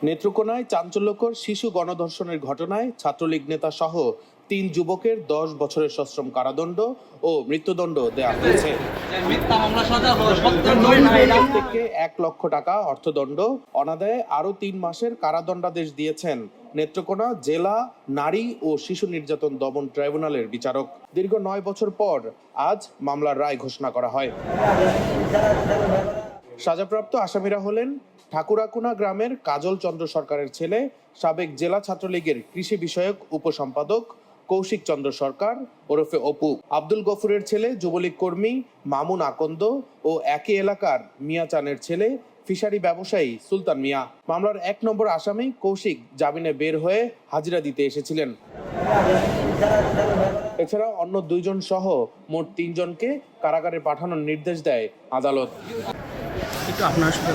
নেত্রকোনায় চাঞ্চল্যকর শিশু গণধর্ষণের ঘটনায় ছাত্রলীগ নেতা সহ ৩ যুবকের ১০ বছরের সশ্রম কারাদণ্ড ও মৃত্যুদণ্ড দেওয়া হয়েছে। প্রত্যেককে ১ লক্ষ টাকা অর্থদণ্ড, অনাদায়ে আরও ৩ মাসের কারাদণ্ডাদেশ দিয়েছেন নেত্রকোনা জেলা নারী ও শিশু নির্যাতন দমন ট্রাইব্যুনালের বিচারক। দীর্ঘ ৯ বছর পর আজ মামলার রায় ঘোষণা করা হয়। সাজাপ্রাপ্ত আসামিরা হলেন ঠাকুরাকুনা গ্রামের কাজল চন্দ্র সরকারের ছেলে, সাবেক জেলা ছাত্রলীগের কৃষি বিষয়ক উপসম্পাদক কৌশিক চন্দ্র সরকার ওরফে অপু, আব্দুল গফুরের ছেলে যুবলীগ কর্মী মামুন আকন্দ ও একই এলাকার মিয়া চানের ছেলে ফিশারি ব্যবসায়ী সুলতান মিয়া। মামলার ১ নম্বর আসামি কৌশিক জামিনে বের হয়ে হাজিরা দিতে এসেছিলেন। এছাড়া অন্য ২ জন সহ মোট ৩ জনকে কারাগারে পাঠানোর নির্দেশ দেয় আদালত। একটু আপনার সাথে